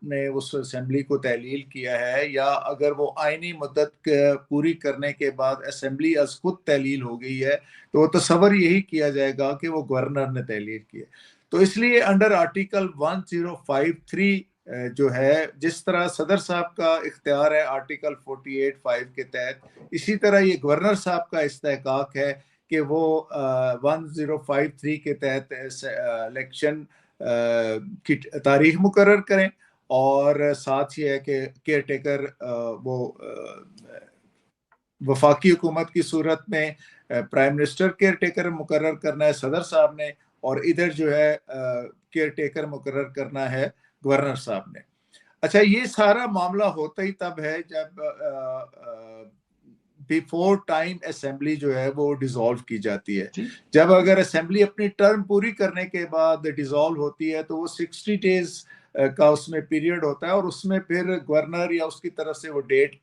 نے اس اسمبلی کو تحلیل کیا ہے، یا اگر وہ آئینی مدت پوری کرنے کے بعد اسمبلی از خود تحلیل ہو گئی ہے تو وہ تصور یہی کیا جائے گا کہ وہ گورنر نے تحلیل کی ہے۔ تو اس لیے انڈر آرٹیکل 1053 جو ہے، جس طرح صدر صاحب کا اختیار ہے آرٹیکل 48(5) کے تحت، اسی طرح یہ گورنر صاحب کا استحقاق ہے کہ وہ 1053 کے تحت الیکشن کی تاریخ مقرر کریں، اور ساتھ ہی ہے کہ کیئر ٹیکر وہ وفاقی حکومت کی صورت میں پرائم منسٹر کیئر ٹیکر مقرر کرنا ہے صدر صاحب نے، اور ادھر جو ہے کیئر ٹیکر مقرر کرنا ہے گورنر صاحب نے۔ اچھا، یہ سارا معاملہ ہوتا ہی تب ہے جب بیفور ٹائم اسمبلی جو ہے وہ ڈیزالو کی جاتی ہے۔ جب اگر اسمبلی اپنی ٹرم پوری کرنے کے بعد ڈیزالو ہوتی ہے تو وہ 60 ڈیز کا اس میں پیریڈ ہوتا ہے، اور اس میں پھر گورنر یا اس کی طرف سے وہ ڈیٹ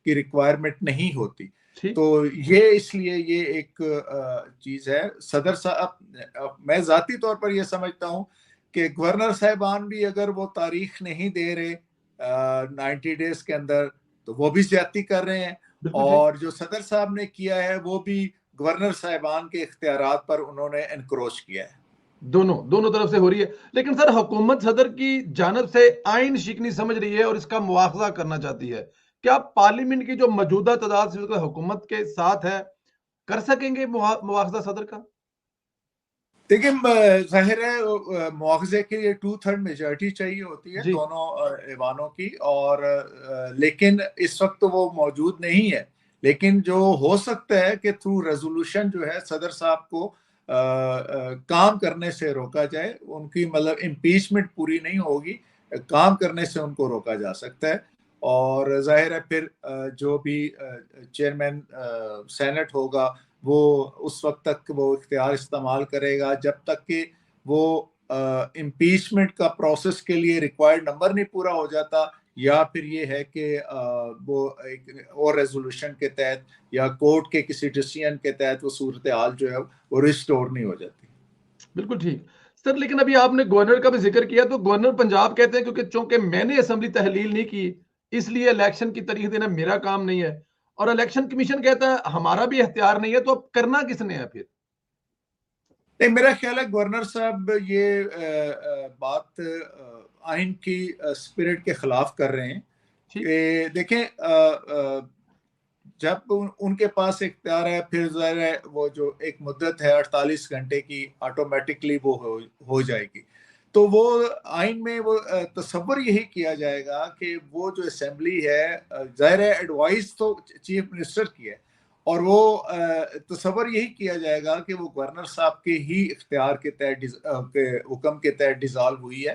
کی ریکوائرمنٹ نہیں ہوتی۔ تو یہ اس لیے یہ ایک چیز ہے۔ صدر صاحب، میں ذاتی طور پر یہ سمجھتا ہوں کہ گورنر صاحبان بھی اگر وہ تاریخ نہیں دے رہے 90 ڈیز کے اندر تو وہ بھی زیادتی کر رہے ہیں، اور جو صدر صاحب نے کیا ہے وہ بھی گورنر صاحبان کے اختیارات پر انہوں نے انکروچ کیا ہے۔ دونوں طرف سے ہو رہی ہے۔ لیکن سر، حکومت صدر کی جانب سے آئین شکنی سمجھ رہی ہے اور اس کا مواخذہ کرنا چاہتی ہے، کیا پارلیمنٹ کی جو موجودہ تعداد سے حکومت کے ساتھ ہے کر سکیں گے مواخذہ صدر کا؟ دیکھیں، ظاہر ہے مواخذے کے لیے 2/3 میجارٹی چاہیے ہوتی ہے دونوں ایوانوں کی، اور لیکن اس وقت تو وہ موجود نہیں ہے۔ لیکن جو ہو سکتا ہے کہ تھرو ریزولوشن جو ہے صدر صاحب کو کام کرنے سے روکا جائے، ان کی مطلب امپیچمنٹ پوری نہیں ہوگی، کام کرنے سے ان کو روکا جا سکتا ہے۔ اور ظاہر ہے پھر جو بھی چیئرمین سینٹ ہوگا وہ اس وقت تک وہ اختیار استعمال کرے گا جب تک کہ وہ امپیچمنٹ کا پروسیس کے لیے ریکوائرڈ نمبر نہیں پورا ہو جاتا، یا پھر یہ ہے کہ وہ ایک اور ریزولوشن کے تحت یا کورٹ کے کسی ڈیسیژن کے تحت وہ صورتحال جو ہے وہ ریسٹور نہیں ہو جاتی۔ بالکل ٹھیک سر، لیکن ابھی آپ نے گورنر کا بھی ذکر کیا، تو گورنر پنجاب کہتے ہیں کیونکہ چونکہ میں نے اسمبلی تحلیل نہیں کی اس لیے الیکشن کی تاریخ دینا میرا کام نہیں ہے، اور الیکشن کمیشن کہتا ہے ہمارا بھی اختیار نہیں ہے، تو اب کرنا کس نے ہے پھر؟ نہیں، میرا خیال ہے گورنر صاحب یہ بات آئین کی اسپرٹ کے خلاف کر رہے ہیں کہ دیکھیں جب ان کے پاس اختیار ہے، پھر ظاہر ہے وہ جو ایک مدت ہے 48 گھنٹے کی آٹومیٹکلی وہ ہو جائے گی، تو وہ آئین میں وہ تصور یہی کیا جائے گا کہ وہ جو اسمبلی ہے، ظاہر ہے ایڈوائز تو چیف منسٹر کی ہے، اور وہ تصور یہی کیا جائے گا کہ وہ گورنر صاحب کے ہی اختیار کے تحت حکم کے تحت ڈیزالو ہوئی ہے،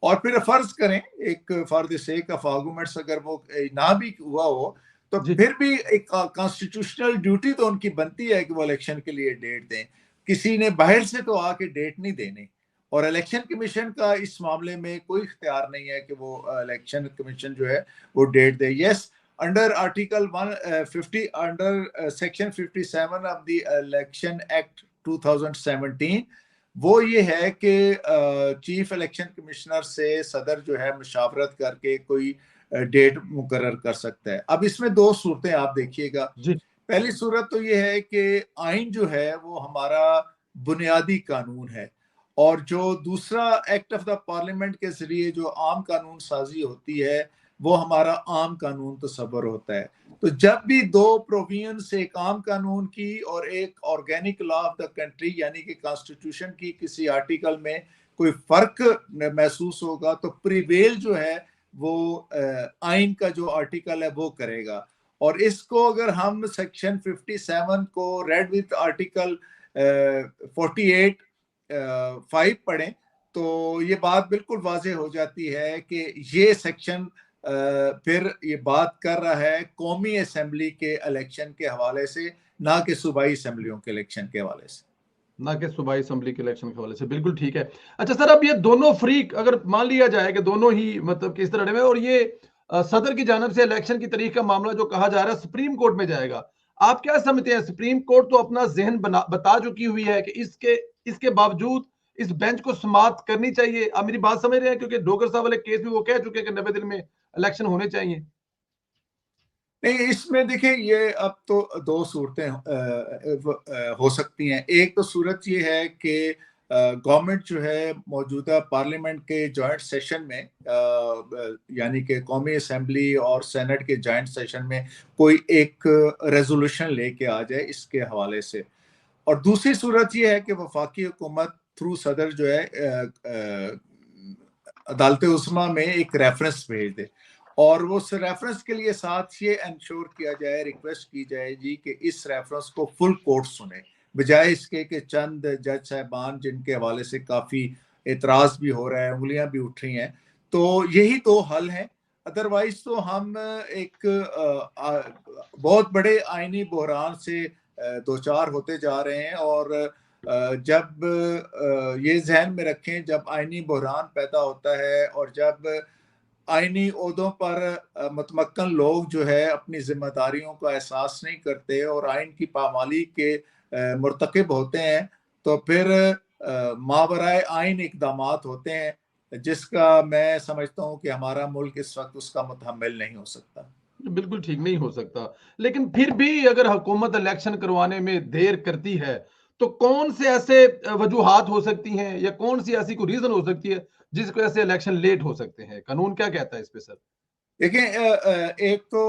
اور پھر فرض کریں ایک for the sake of arguments اگر وہ نہ بھی ہوا ہو تو پھر بھی ایک کانسٹیٹیوشنل ڈیوٹی تو ان کی بنتی ہے کہ وہ الیکشن کے لیے ڈیٹ دیں۔ کسی نے باہر سے تو آ کے ڈیٹ نہیں دینے، اور الیکشن کمیشن کا اس معاملے میں کوئی اختیار نہیں ہے کہ وہ الیکشن کمیشن جو ہے وہ ڈیٹ دے۔ Yes, under article 150 under section 57 of the election act 2017 وہ یہ ہے کہ چیف الیکشن کمشنر سے صدر جو ہے مشاورت کر کے کوئی ڈیٹ مقرر کر سکتا ہے۔ اب اس میں دو صورتیں آپ دیکھیے گا۔ پہلی صورت تو یہ ہے کہ آئین جو ہے وہ ہمارا بنیادی قانون ہے، اور جو دوسرا ایکٹ آف دا پارلیمنٹ کے ذریعے جو عام قانون سازی ہوتی ہے وہ ہمارا عام قانون تصور ہوتا ہے۔ تو جب بھی دو پرووینس، ایک عام قانون کی اور ایک organic law of the country یعنی کہ کانسٹیٹیوشن کی کسی آرٹیکل میں کوئی فرق محسوس ہوگا تو پریویل جو ہے وہ آئین کا جو آرٹیکل ہے وہ کرے گا۔ اور اس کو اگر ہم سیکشن 57 کو ریڈ وتھ آرٹیکل 48(5) پڑھیں تو یہ بات بالکل واضح ہو جاتی ہے کہ یہ سیکشن پھر یہ بات کر رہا ہے قومی اسمبلی کے الیکشن کے حوالے سے، نہ کہ صوبائی اسمبلیوں کے الیکشن کے حوالے سے، نہ کہ صوبائی اسمبلی کے الیکشن کے حوالے سے۔ بالکل ٹھیک ہے۔ اچھا سر، اب یہ دونوں فریق اگر مان لیا جائے کہ دونوں ہی مطلب کہ اس طرح میں، اور یہ صدر کی جانب سے الیکشن کی تاریخ کا معاملہ جو کہا جا رہا ہے سپریم کورٹ میں جائے گا، آپ کیا سمجھتے ہیں؟ سپریم کورٹ تو اپنا ذہن بتا چکی ہوئی ہے کہ اس کے باوجود اس بینچ کو سماعت کرنی چاہیے. آپ میری بات سمجھ رہے ہیں؟ کیونکہ ڈوگر صاحب والے کیس میں وہ کہہ چکے ہیں کہ 90 دن میں الیکشن ہونے چاہیے. نہیں، اس میں دیکھیں یہ اب تو دو صورتیں ہو سکتی ہیں. ایک تو صورت یہ ہے کہ گورنمنٹ جو ہے موجودہ پارلیمنٹ کے جوائنٹ سیشن میں یعنی کہ قومی اسمبلی اور سینٹ کے جوائنٹ سیشن میں کوئی ایک ریزولوشن لے کے آ جائے اس کے حوالے سے. اور دوسری صورت یہ ہے کہ وفاقی حکومت تھرو صدر جو ہے عدالت عظمیٰ میں ایک ریفرنس بھیج دے، اور وہ اس ریفرنس کے لیے ساتھ یہ انشور کیا جائے، ریکویسٹ کی جائے جی کہ اس ریفرنس کو فل کورٹ سنے، بجائے اس کے کہ چند جج صاحبان جن کے حوالے سے کافی اعتراض بھی ہو رہا ہے، انگلیاں بھی اٹھ رہی ہیں. تو یہی دو حل ہیں. ادروائز تو ہم ایک بہت بڑے آئینی بحران سے دوچار ہوتے جا رہے ہیں. اور جب یہ ذہن میں رکھیں، جب آئینی بحران پیدا ہوتا ہے اور جب آئینی عہدوں پر متمکن لوگ جو ہے اپنی ذمہ داریوں کا احساس نہیں کرتے اور آئین کی پامالی کے مرتکب ہوتے ہیں، تو پھر ماورائے آئین اقدامات ہوتے ہیں جس کا میں سمجھتا ہوں کہ ہمارا ملک اس وقت اس کا متحمل نہیں ہو سکتا. بالکل ٹھیک نہیں ہو سکتا. لیکن پھر بھی اگر حکومت الیکشن کروانے میں دیر کرتی ہے تو کون سے ایسے وجوہات ہو سکتی ہیں یا کون سی ایسی کوئی ریزن ہو سکتی ہے جس کی وجہ سے الیکشن لیٹ ہو سکتے ہیں؟ قانون کیا کہتا ہے اس پہ سر؟ دیکھیں، ایک تو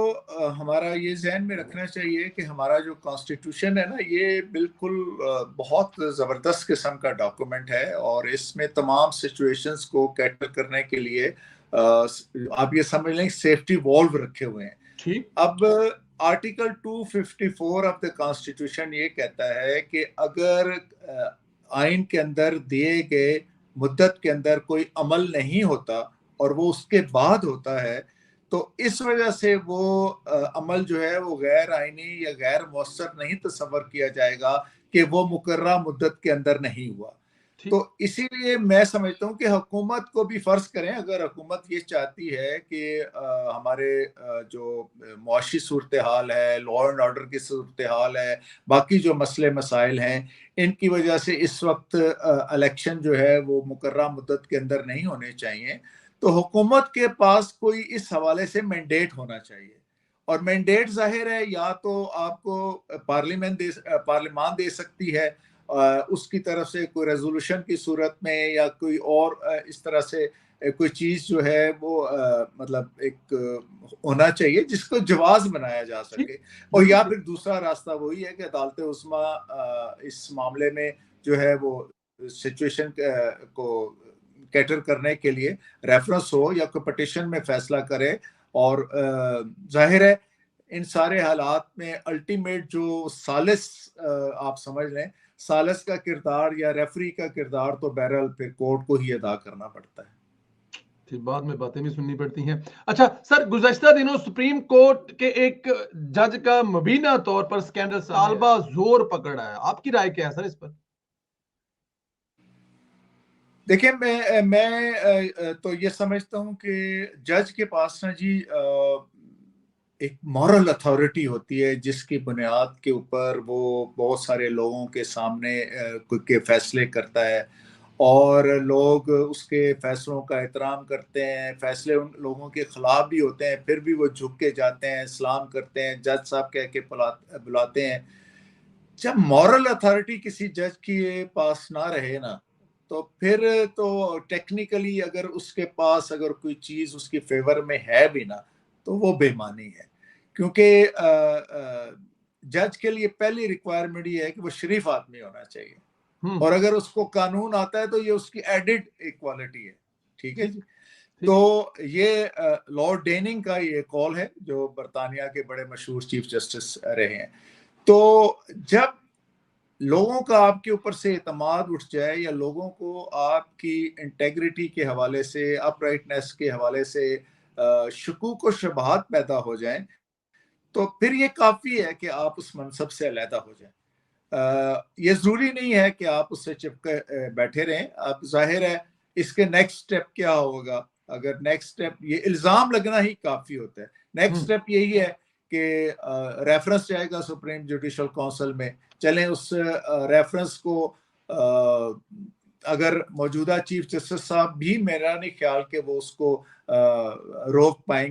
ہمارا یہ ذہن میں رکھنا چاہیے کہ ہمارا جو کانسٹیٹیوشن ہے نا، یہ بالکل بہت زبردست قسم کا ڈاکومنٹ ہے، اور اس میں تمام سچویشنز کو کیٹر کرنے کے لیے آپ یہ سمجھ لیں سیفٹی والو رکھے ہوئے ہیں. ٹھیک. اب آرٹیکل 254 آف دا کانسٹیٹیوشن یہ کہتا ہے کہ اگر آئین کے اندر دیے گئے مدت کے اندر کوئی عمل نہیں ہوتا اور وہ اس کے بعد ہوتا ہے، تو اس وجہ سے وہ عمل جو ہے وہ غیر آئینی یا غیر مؤثر نہیں تصور کیا جائے گا کہ وہ مقررہ مدت کے اندر نہیں ہوا. تو اسی لیے میں سمجھتا ہوں کہ حکومت کو بھی فرض کریں، اگر حکومت یہ چاہتی ہے کہ ہمارے جو معاشی صورتحال ہے، لا اینڈ آرڈر کی صورتحال ہے، باقی جو مسئلے مسائل ہیں، ان کی وجہ سے اس وقت الیکشن جو ہے وہ مقررہ مدت کے اندر نہیں ہونے چاہیے، تو حکومت کے پاس کوئی اس حوالے سے مینڈیٹ ہونا چاہیے. اور مینڈیٹ ظاہر ہے یا تو آپ کو پارلیمان دے سکتی ہے اس کی طرف سے کوئی ریزولوشن کی صورت میں، یا کوئی اور اس طرح سے کوئی چیز جو ہے وہ مطلب ایک ہونا چاہیے جس کو جواز بنایا جا سکے. اور یا پھر دوسرا راستہ وہی ہے کہ عدالت عظمیٰ اس معاملے میں جو ہے وہ سچویشن کو کیٹر کرنے کے لیے ریفرنس ہو یا کوئی پٹیشن میں فیصلہ کرے. اور ظاہر ہے ان سارے حالات میں الٹیمیٹ جو ثالث آپ سمجھ لیں ثالث کا کردار یا ریفری کا کردار تو بہرحال پھر کورٹ کو ہی ادا کرنا پڑتا ہے. بعد میں باتیں بھی سننی پڑتی ہیں. اچھا سر، گزشتہ دنوں سپریم کورٹ کے ایک جج کا مبینہ طور پر سکینڈل طالبہ زور پکڑا ہے. آپ کی رائے کیا ہے سر اس پر؟ دیکھیں، میں تو یہ سمجھتا ہوں کہ جج کے پاس نا جی ایک مورل اتھارٹی ہوتی ہے جس کی بنیاد کے اوپر وہ بہت سارے لوگوں کے سامنے کے فیصلے کرتا ہے، اور لوگ اس کے فیصلوں کا احترام کرتے ہیں. فیصلے ان لوگوں کے خلاف بھی ہوتے ہیں، پھر بھی وہ جھک کے جاتے ہیں، سلام کرتے ہیں، جج صاحب کہہ کے بلاتے ہیں. جب مورل اتھارٹی کسی جج کے پاس نہ رہے نا، تو پھر تو ٹیکنیکلی اگر اس کے پاس اگر کوئی چیز اس کی فیور میں ہے بھی نا، تو وہ بے معنی ہے. کیونکہ جج کے لیے پہلی ریکوائرمنٹ یہ ہے کہ وہ شریف آدمی ہونا چاہیے، اور اگر اس کو قانون آتا ہے تو یہ اس کی ایڈڈ ایکوالٹی ہے. ٹھیک ہے جی. تو یہ لارڈ ڈیننگ کا یہ کال ہے جو برطانیہ کے بڑے مشہور چیف جسٹس رہے ہیں. تو جب لوگوں کا آپ کے اوپر سے اعتماد اٹھ جائے، یا لوگوں کو آپ کی انٹیگریٹی کے حوالے سے، اپ رائٹنس کے حوالے سے شکوک و شبہات پیدا ہو جائیں، تو پھر یہ کافی ہے کہ آپ اس منصب سے علیحدہ ہو جائیں. یہ ضروری نہیں ہے کہ آپ اس سے چپکے بیٹھے رہیں. اب ظاہر ہے اس کے نیکسٹ سٹیپ کیا ہوگا. اگر نیکسٹ سٹیپ یہ الزام لگنا ہی کافی ہوتا ہے. نیکسٹ سٹیپ یہی ہے کہ ریفرنس جائے گا سپریم جوڈیشل کونسل میں. چلیں اس ریفرنس کو اگر موجودہ چیف جسٹس صاحب بھی میرا نہیں خیال کہ وہ اس کو روک پائیں